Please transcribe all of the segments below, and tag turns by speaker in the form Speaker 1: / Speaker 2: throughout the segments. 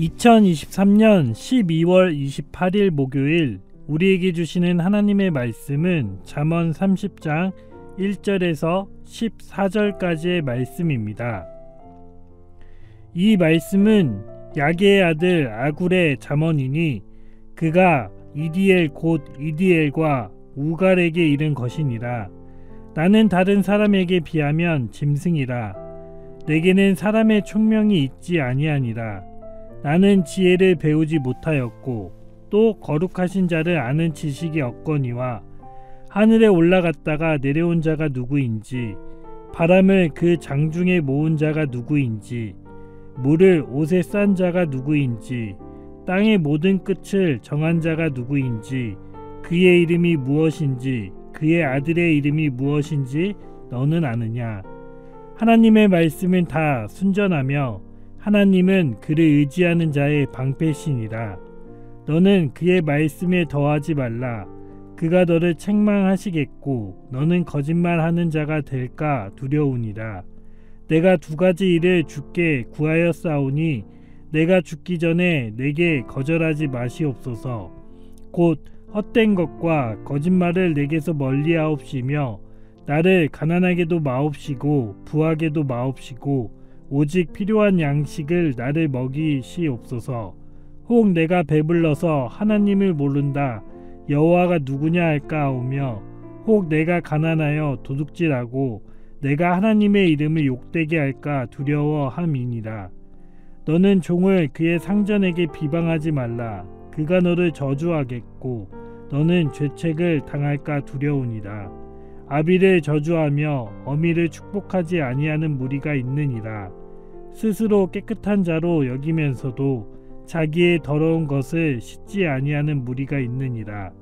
Speaker 1: 2023년 12월 28일 목요일 우리에게 주시는 하나님의 말씀은 잠언 30장 1절에서 14절까지의 말씀입니다. 이 말씀은 야게의 아들 아굴의 잠언이니 그가 이디엘 곧 이디엘과 우갈에게 이른 것이니라. 나는 다른 사람에게 비하면 짐승이라. 내게는 사람의 총명이 있지 아니하니라. 나는 지혜를 배우지 못하였고 또 거룩하신 자를 아는 지식이 없거니와 하늘에 올라갔다가 내려온 자가 누구인지 바람을 그 장중에 모은 자가 누구인지 물을 옷에 싼 자가 누구인지 땅의 모든 끝을 정한 자가 누구인지 그의 이름이 무엇인지 그의 아들의 이름이 무엇인지 너는 아느냐. 하나님의 말씀은 다 순전하며 하나님은 그를 의지하는 자의 방패시니라. 너는 그의 말씀에 더하지 말라. 그가 너를 책망하시겠고 너는 거짓말하는 자가 될까 두려우니라. 내가 두 가지 일을 주께 구하였사오니 내가 죽기 전에 내게 거절하지 마시옵소서. 곧 헛된 것과 거짓말을 내게서 멀리하옵시며 나를 가난하게도 마옵시고 부하게도 마옵시고 오직 필요한 양식을 나를 먹이시옵소서. 혹 내가 배불러서 하나님을 모른다 여호와가 누구냐 할까 하오며 혹 내가 가난하여 도둑질하고 내가 하나님의 이름을 욕되게 할까 두려워함이니라. 너는 종을 그의 상전에게 비방하지 말라. 그가 너를 저주하겠고 너는 죄책을 당할까 두려우니라. 아비를 저주하며 어미를 축복하지 아니하는 무리가 있느니라. 스스로 깨끗한 자로 여기면서도 자기의 더러운 것을 씻지 아니하는 무리가 있느니라.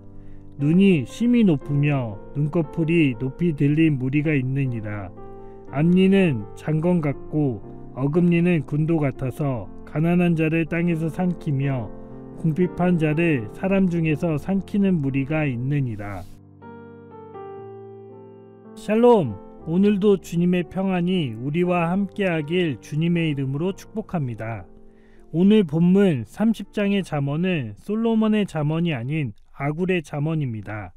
Speaker 1: 눈이 심히 높으며 눈꺼풀이 높이 들린 무리가 있느니라. 앞니는 장건 같고 어금니는 군도 같아서 가난한 자를 땅에서 삼키며 궁핍한 자를 사람 중에서 삼키는 무리가 있느니라. 샬롬. 오늘도 주님의 평안이 우리와 함께하길 주님의 이름으로 축복합니다. 오늘 본문 30장의 잠언은 솔로몬의 잠언이 아닌 아굴의 잠언입니다.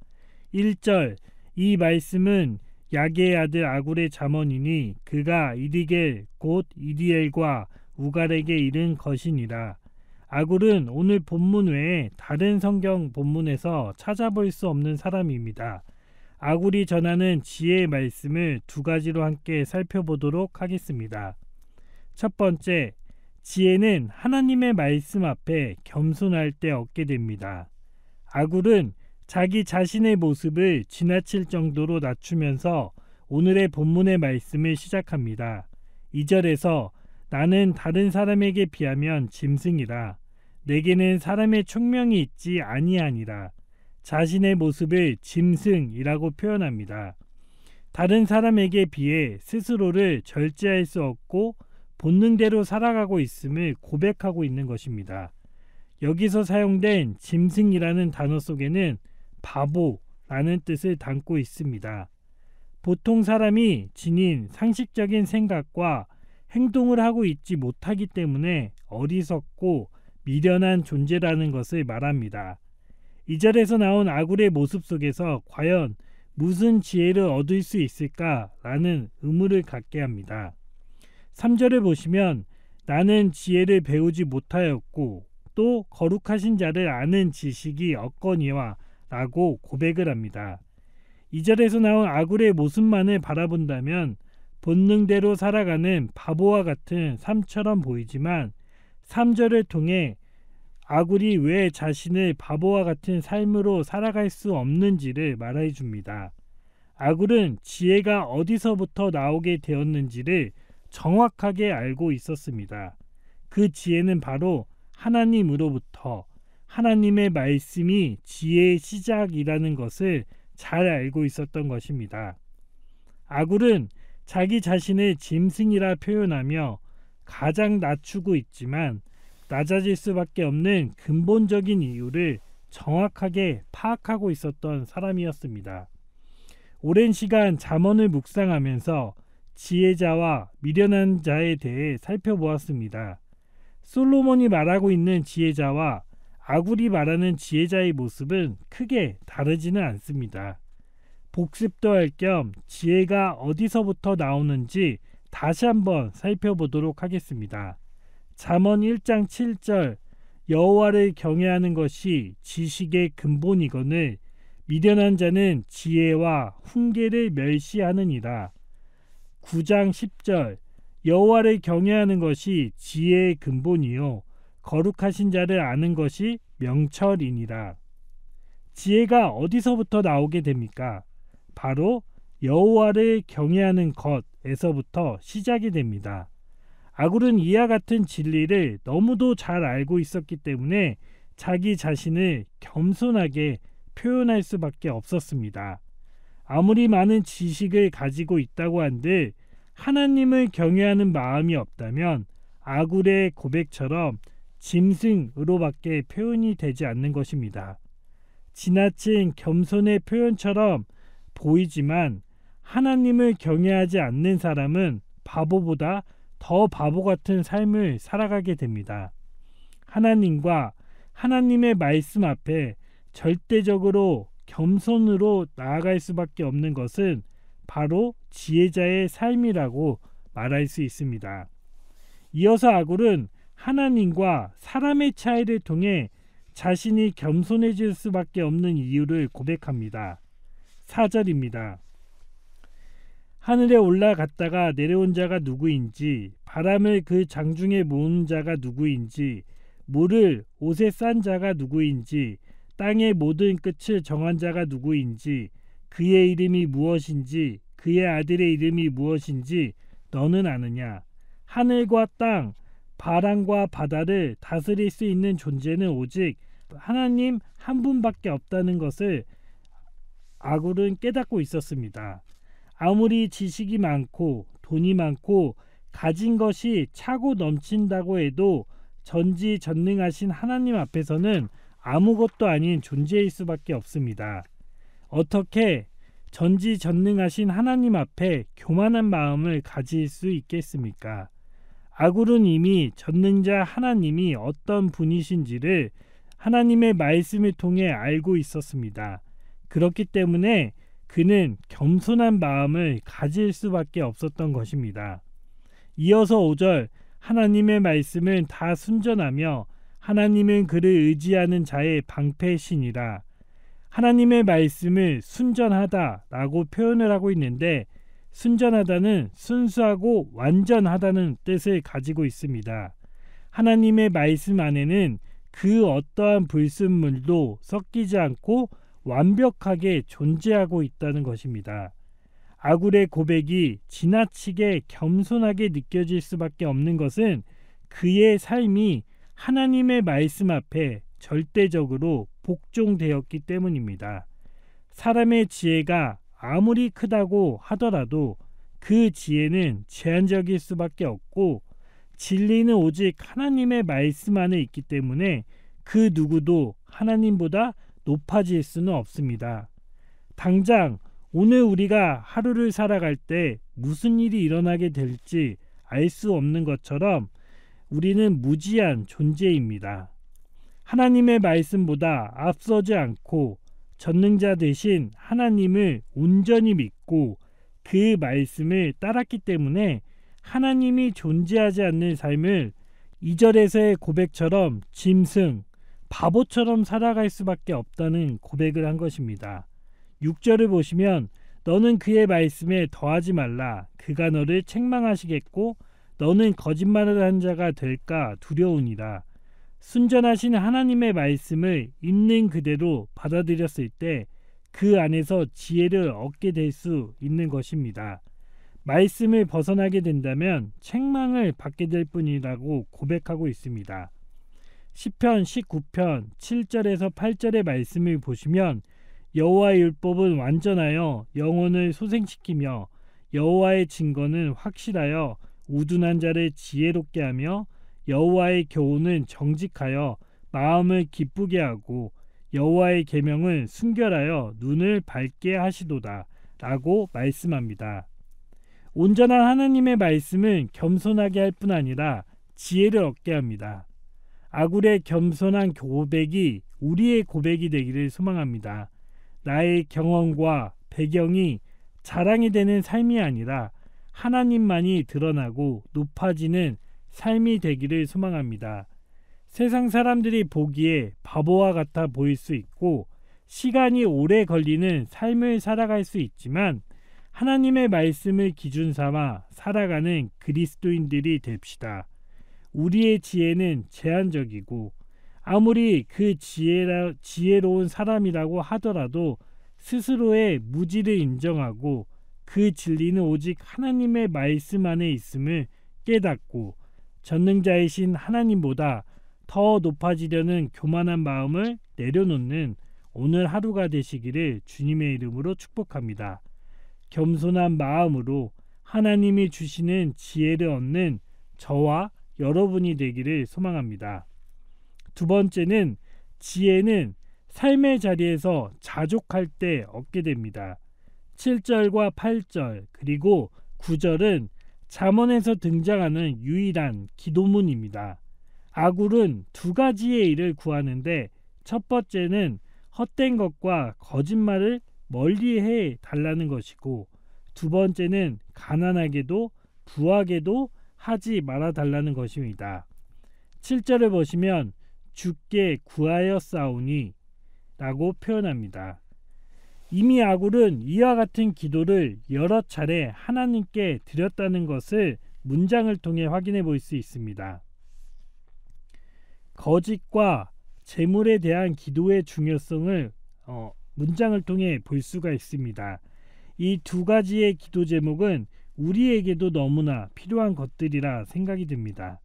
Speaker 1: 1절. 이 말씀은 야게의 아들 아굴의 잠언이니 그가 이디겔 곧 이디엘과 우갈에게 이른 것이니라. 아굴은 오늘 본문 외에 다른 성경 본문에서 찾아볼 수 없는 사람입니다. 아굴이 전하는 지혜의 말씀을 두 가지로 함께 살펴보도록 하겠습니다. 첫 번째, 지혜는 하나님의 말씀 앞에 겸손할 때 얻게 됩니다. 아굴은 자기 자신의 모습을 지나칠 정도로 낮추면서 오늘의 본문의 말씀을 시작합니다. 2절에서 나는 다른 사람에게 비하면 짐승이라. 내게는 사람의 총명이 있지 아니하니라. 자신의 모습을 짐승이라고 표현합니다. 다른 사람에게 비해 스스로를 절제할 수 없고 본능대로 살아가고 있음을 고백하고 있는 것입니다. 여기서 사용된 짐승이라는 단어 속에는 바보라는 뜻을 담고 있습니다. 보통 사람이 지닌 상식적인 생각과 행동을 하고 있지 못하기 때문에 어리석고 미련한 존재라는 것을 말합니다. 2절에서 나온 아굴의 모습 속에서 과연 무슨 지혜를 얻을 수 있을까라는 의문을 갖게 합니다. 3절을 보시면 나는 지혜를 배우지 못하였고 또 거룩하신 자를 아는 지식이 없거니와 라고 고백을 합니다. 2절에서 나온 아굴의 모습만을 바라본다면 본능대로 살아가는 바보와 같은 삶처럼 보이지만 3절을 통해 아굴이 왜 자신을 바보와 같은 삶으로 살아갈 수 없는지를 말해 줍니다. 아굴은 지혜가 어디서부터 나오게 되었는지를 정확하게 알고 있었습니다. 그 지혜는 바로 하나님으로부터 하나님의 말씀이 지혜의 시작이라는 것을 잘 알고 있었던 것입니다. 아굴은 자기 자신을 짐승이라 표현하며 가장 낮추고 있지만 낮아질 수밖에 없는 근본적인 이유를 정확하게 파악하고 있었던 사람이었습니다. 오랜 시간 잠언을 묵상하면서 지혜자와 미련한 자에 대해 살펴보았습니다. 솔로몬이 말하고 있는 지혜자와 아굴이 말하는 지혜자의 모습은 크게 다르지는 않습니다. 복습도 할 겸 지혜가 어디서부터 나오는지 다시 한번 살펴보도록 하겠습니다. 잠언 1장 7절 여호와를 경외하는 것이 지식의 근본이거늘 미련한 자는 지혜와 훈계를 멸시하느니라. 9장 10절 여호와를 경외하는 것이 지혜의 근본이요 거룩하신 자를 아는 것이 명철이니라. 지혜가 어디서부터 나오게 됩니까? 바로 여호와를 경외하는 것에서부터 시작이 됩니다. 아굴은 이와 같은 진리를 너무도 잘 알고 있었기 때문에 자기 자신을 겸손하게 표현할 수밖에 없었습니다. 아무리 많은 지식을 가지고 있다고 한들 하나님을 경외하는 마음이 없다면 아굴의 고백처럼 짐승으로밖에 표현이 되지 않는 것입니다. 지나친 겸손의 표현처럼 보이지만 하나님을 경외하지 않는 사람은 바보보다 더 바보 같은 삶을 살아가게 됩니다. 하나님과 하나님의 말씀 앞에 절대적으로 겸손으로 나아갈 수밖에 없는 것은 바로 지혜자의 삶이라고 말할 수 있습니다. 이어서 아굴은 하나님과 사람의 차이를 통해 자신이 겸손해질 수밖에 없는 이유를 고백합니다. 4절입니다. 하늘에 올라갔다가 내려온 자가 누구인지, 바람을 그 장중에 모은 자가 누구인지, 물을 옷에 싼 자가 누구인지, 땅의 모든 끝을 정한 자가 누구인지, 그의 이름이 무엇인지, 그의 아들의 이름이 무엇인지 너는 아느냐? 하늘과 땅, 바람과 바다를 다스릴 수 있는 존재는 오직 하나님 한 분밖에 없다는 것을 아굴은 깨닫고 있었습니다. 아무리 지식이 많고 돈이 많고 가진 것이 차고 넘친다고 해도 전지전능하신 하나님 앞에서는 아무것도 아닌 존재일 수밖에 없습니다. 어떻게 전지전능하신 하나님 앞에 교만한 마음을 가질 수 있겠습니까? 아굴은 이미 전능자 하나님이 어떤 분이신지를 하나님의 말씀을 통해 알고 있었습니다. 그렇기 때문에 그는 겸손한 마음을 가질 수밖에 없었던 것입니다. 이어서 5절 하나님의 말씀은 다 순전하며 하나님은 그를 의지하는 자의 방패시니라. 하나님의 말씀을 순전하다라고 표현을 하고 있는데 순전하다는 순수하고 완전하다는 뜻을 가지고 있습니다. 하나님의 말씀 안에는 그 어떠한 불순물도 섞이지 않고 완벽하게 존재하고 있다는 것입니다. 아굴의 고백이 지나치게 겸손하게 느껴질 수밖에 없는 것은 그의 삶이 하나님의 말씀 앞에 절대적으로 복종되었기 때문입니다. 사람의 지혜가 아무리 크다고 하더라도 그 지혜는 제한적일 수밖에 없고 진리는 오직 하나님의 말씀 안에 있기 때문에 그 누구도 하나님보다 높아질 수는 없습니다. 당장 오늘 우리가 하루를 살아갈 때 무슨 일이 일어나게 될지 알 수 없는 것처럼 우리는 무지한 존재입니다. 하나님의 말씀보다 앞서지 않고 전능자 되신 하나님을 온전히 믿고 그 말씀을 따랐기 때문에 하나님이 존재하지 않는 삶을 2절에서의 고백처럼 짐승, 바보처럼 살아갈 수밖에 없다는 고백을 한 것입니다. 6절을 보시면 너는 그의 말씀에 더하지 말라. 그가 너를 책망하시겠고 너는 거짓말을 한 자가 될까 두려우니라. 순전하신 하나님의 말씀을 있는 그대로 받아들였을 때 그 안에서 지혜를 얻게 될 수 있는 것입니다. 말씀을 벗어나게 된다면 책망을 받게 될 뿐이라고 고백하고 있습니다. 시편 19편 7절에서 8절의 말씀을 보시면 여호와의 율법은 완전하여 영혼을 소생시키며 여호와의 증거는 확실하여 우둔한 자를 지혜롭게 하며 여호와의 교훈은 정직하여 마음을 기쁘게 하고 여호와의 계명은 순결하여 눈을 밝게 하시도다 라고 말씀합니다. 온전한 하나님의 말씀은 겸손하게 할 뿐 아니라 지혜를 얻게 합니다. 아굴의 겸손한 고백이 우리의 고백이 되기를 소망합니다. 나의 경험과 배경이 자랑이 되는 삶이 아니라 하나님만이 드러나고 높아지는 삶이 되기를 소망합니다. 세상 사람들이 보기에 바보와 같아 보일 수 있고 시간이 오래 걸리는 삶을 살아갈 수 있지만 하나님의 말씀을 기준 삼아 살아가는 그리스도인들이 됩시다. 우리의 지혜는 제한적이고 아무리 그 지혜로운 사람이라고 하더라도 스스로의 무지를 인정하고 그 진리는 오직 하나님의 말씀 안에 있음을 깨닫고 전능자이신 하나님보다 더 높아지려는 교만한 마음을 내려놓는 오늘 하루가 되시기를 주님의 이름으로 축복합니다. 겸손한 마음으로 하나님이 주시는 지혜를 얻는 저와 여러분이 되기를 소망합니다. 두 번째는 지혜는 삶의 자리에서 자족할 때 얻게 됩니다. 7절과 8절 그리고 9절은 잠언에서 등장하는 유일한 기도문입니다. 아굴은 두 가지의 일을 구하는데 첫 번째는 헛된 것과 거짓말을 멀리해 달라는 것이고 두 번째는 가난하게도 부하게도 하지 말아 달라는 것입니다. 7절을 보시면 주께 구하였사오니 라고 표현합니다. 이미 아굴은 이와 같은 기도를 여러 차례 하나님께 드렸다는 것을 문장을 통해 확인해 볼 수 있습니다. 거짓과 재물에 대한 기도의 중요성을 문장을 통해 볼 수가 있습니다. 이 두 가지의 기도 제목은 우리에게도 너무나 필요한 것들이라 생각이 듭니다.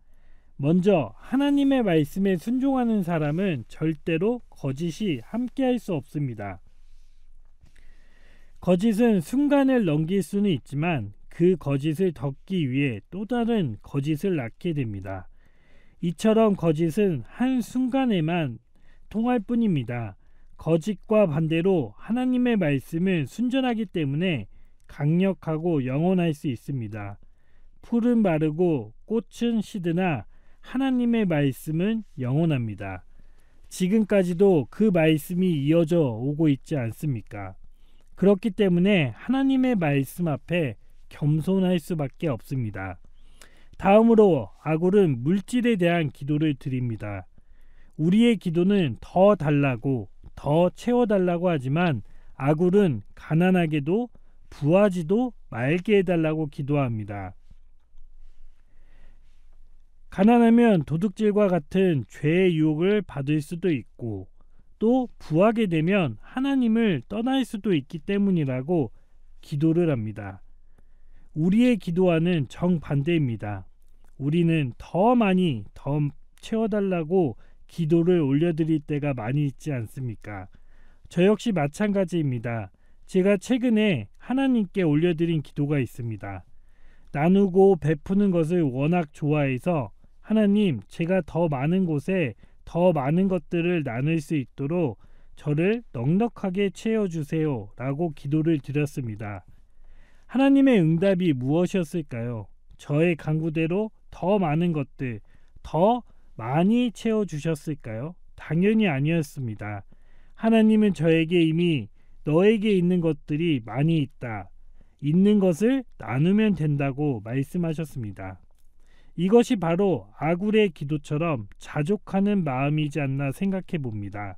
Speaker 1: 먼저 하나님의 말씀에 순종하는 사람은 절대로 거짓이 함께할 수 없습니다. 거짓은 순간을 넘길 수는 있지만 그 거짓을 덮기 위해 또 다른 거짓을 낳게 됩니다. 이처럼 거짓은 한순간에만 통할 뿐입니다. 거짓과 반대로 하나님의 말씀은 순전하기 때문에 강력하고 영원할 수 있습니다. 풀은 마르고 꽃은 시드나 하나님의 말씀은 영원합니다. 지금까지도 그 말씀이 이어져 오고 있지 않습니까? 그렇기 때문에 하나님의 말씀 앞에 겸손할 수밖에 없습니다. 다음으로 아굴은 물질에 대한 기도를 드립니다. 우리의 기도는 더 달라고 더 채워달라고 하지만 아굴은 가난하게도 부하지도 말게 해달라고 기도합니다. 가난하면 도둑질과 같은 죄의 유혹을 받을 수도 있고 또 부하게 되면 하나님을 떠날 수도 있기 때문이라고 기도를 합니다. 우리의 기도와는 정반대입니다. 우리는 더 많이 더 채워달라고 기도를 올려드릴 때가 많이 있지 않습니까? 저 역시 마찬가지입니다. 제가 최근에 하나님께 올려드린 기도가 있습니다. 나누고 베푸는 것을 워낙 좋아해서 하나님, 제가 더 많은 곳에 더 많은 것들을 나눌 수 있도록 저를 넉넉하게 채워주세요 라고 기도를 드렸습니다. 하나님의 응답이 무엇이었을까요? 저의 간구대로 더 많은 것들, 더 많이 채워주셨을까요? 당연히 아니었습니다. 하나님은 저에게 이미 너에게 있는 것들이 많이 있다. 있는 것을 나누면 된다고 말씀하셨습니다. 이것이 바로 아굴의 기도처럼 자족하는 마음이지 않나 생각해 봅니다.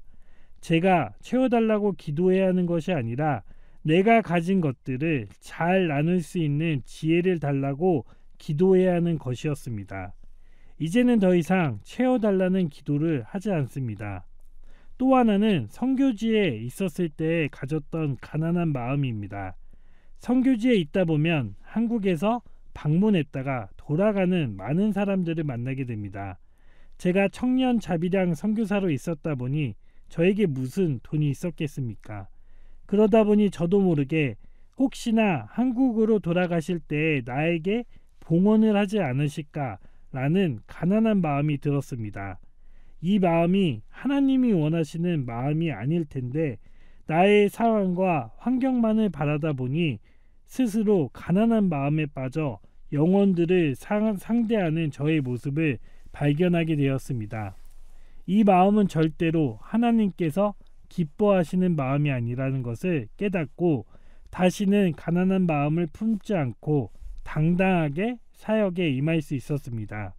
Speaker 1: 제가 채워달라고 기도해야 하는 것이 아니라 내가 가진 것들을 잘 나눌 수 있는 지혜를 달라고 기도해야 하는 것이었습니다. 이제는 더 이상 채워달라는 기도를 하지 않습니다. 또 하나는 선교지에 있었을 때 가졌던 가난한 마음입니다. 선교지에 있다 보면 한국에서 방문했다가 돌아가는 많은 사람들을 만나게 됩니다. 제가 청년 자비량 선교사로 있었다 보니 저에게 무슨 돈이 있었겠습니까? 그러다 보니 저도 모르게 혹시나 한국으로 돌아가실 때 나에게 봉헌을 하지 않으실까라는 가난한 마음이 들었습니다. 이 마음이 하나님이 원하시는 마음이 아닐 텐데 나의 상황과 환경만을 바라다 보니 스스로 가난한 마음에 빠져 영혼들을 상대하는 저의 모습을 발견하게 되었습니다. 이 마음은 절대로 하나님께서 기뻐하시는 마음이 아니라는 것을 깨닫고 다시는 가난한 마음을 품지 않고 당당하게 사역에 임할 수 있었습니다.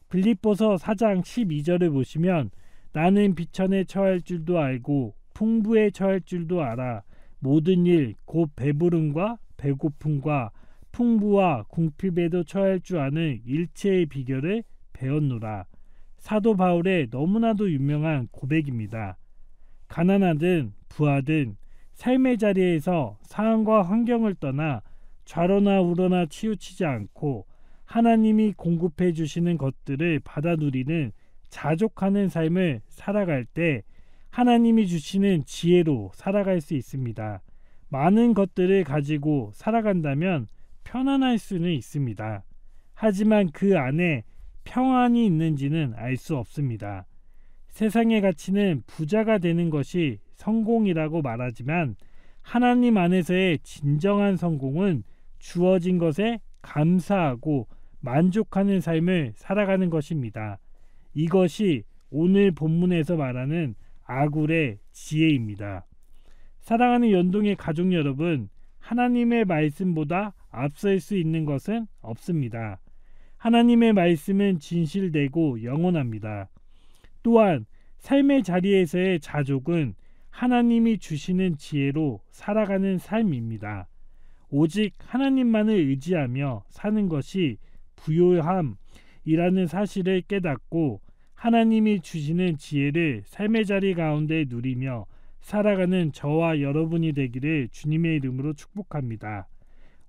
Speaker 1: 빌립보서 4장 12절을 보시면 나는 비천에 처할 줄도 알고 풍부에 처할 줄도 알아 모든 일 곧 배부름과 배고픔과 풍부와 궁핍에도 처할 줄 아는 일체의 비결을 배웠노라. 사도 바울의 너무나도 유명한 고백입니다. 가난하든 부하든 삶의 자리에서 상황과 환경을 떠나 좌로나 우로나 치우치지 않고 하나님이 공급해 주시는 것들을 받아 누리는 자족하는 삶을 살아갈 때 하나님이 주시는 지혜로 살아갈 수 있습니다. 많은 것들을 가지고 살아간다면 편안할 수는 있습니다. 하지만 그 안에 평안이 있는지는 알 수 없습니다. 세상의 가치는 부자가 되는 것이 성공이라고 말하지만 하나님 안에서의 진정한 성공은 주어진 것에 감사하고 만족하는 삶을 살아가는 것입니다. 이것이 오늘 본문에서 말하는 아굴의 지혜입니다. 사랑하는 연동의 가족 여러분, 하나님의 말씀보다 앞설 수 있는 것은 없습니다. 하나님의 말씀은 진실되고 영원합니다. 또한 삶의 자리에서의 자족은 하나님이 주시는 지혜로 살아가는 삶입니다. 오직 하나님만을 의지하며 사는 것이 부요함이라는 사실을 깨닫고 하나님이 주시는 지혜를 삶의 자리 가운데 누리며 살아가는 저와 여러분이 되기를 주님의 이름으로 축복합니다.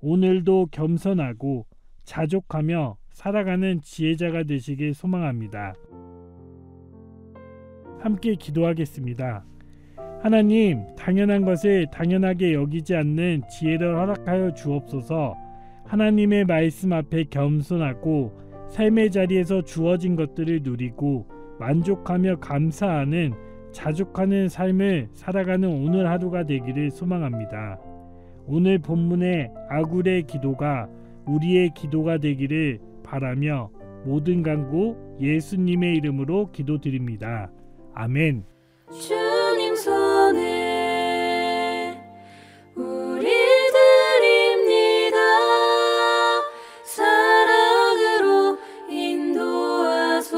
Speaker 1: 오늘도 겸손하고 자족하며 살아가는 지혜자가 되시길 소망합니다. 함께 기도하겠습니다. 하나님, 당연한 것을 당연하게 여기지 않는 지혜를 허락하여 주옵소서. 하나님의 말씀 앞에 겸손하고 삶의 자리에서 주어진 것들을 누리고 만족하며 감사하는 자족하는 삶을 살아가는 오늘 하루가 되기를 소망합니다. 오늘 본문의 아굴의 기도가 우리의 기도가 되기를 바라며 모든 간구 예수님의 이름으로 기도드립니다. 아멘.
Speaker 2: 주님 손에 우리 드립니다. 사랑으로 인도하소서.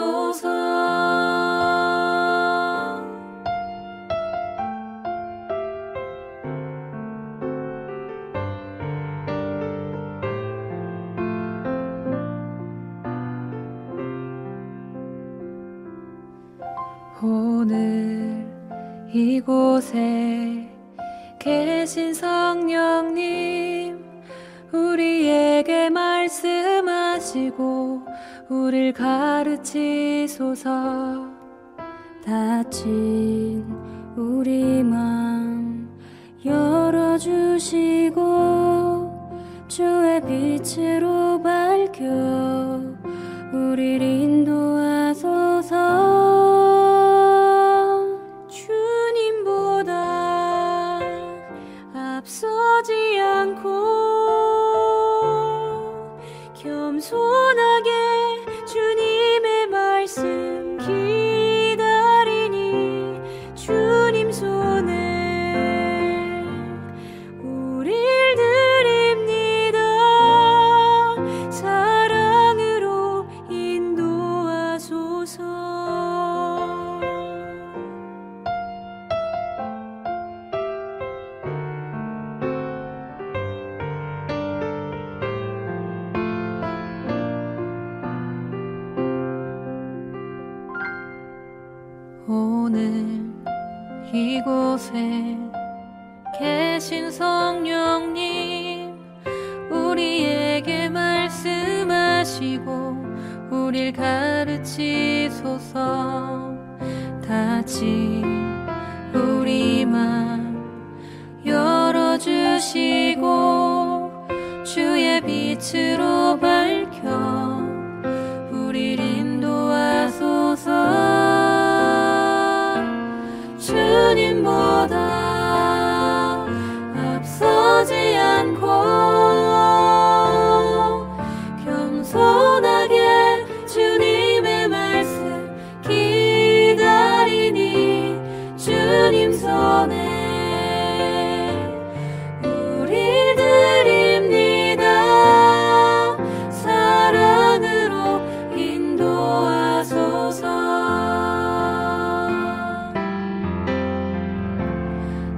Speaker 2: 오늘 이곳에 계신 성령님, 우리에게 말씀하시고 우릴 가르치소서. 닫힌 우리 맘 열어주시고 주의 빛으로 밝혀 우릴 인도하소서. 주님보다 앞서지 않고 겸손하게 주님의 말씀 기다리니 주님 손에 우릴 드립니다. 사랑으로 인도하소서. 오늘 이곳에 계신 성령님, 우리에게 말씀하시고 우릴 가르치소서. 닫힌 우리 맘 열어주시고 주의 빛으로 밝혀 우릴 인도하소서. 주님보다 앞서지 않고 손에 우리 드립니다. 사랑으로 인도하소서.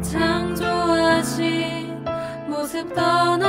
Speaker 2: 창조하신 모습 떠나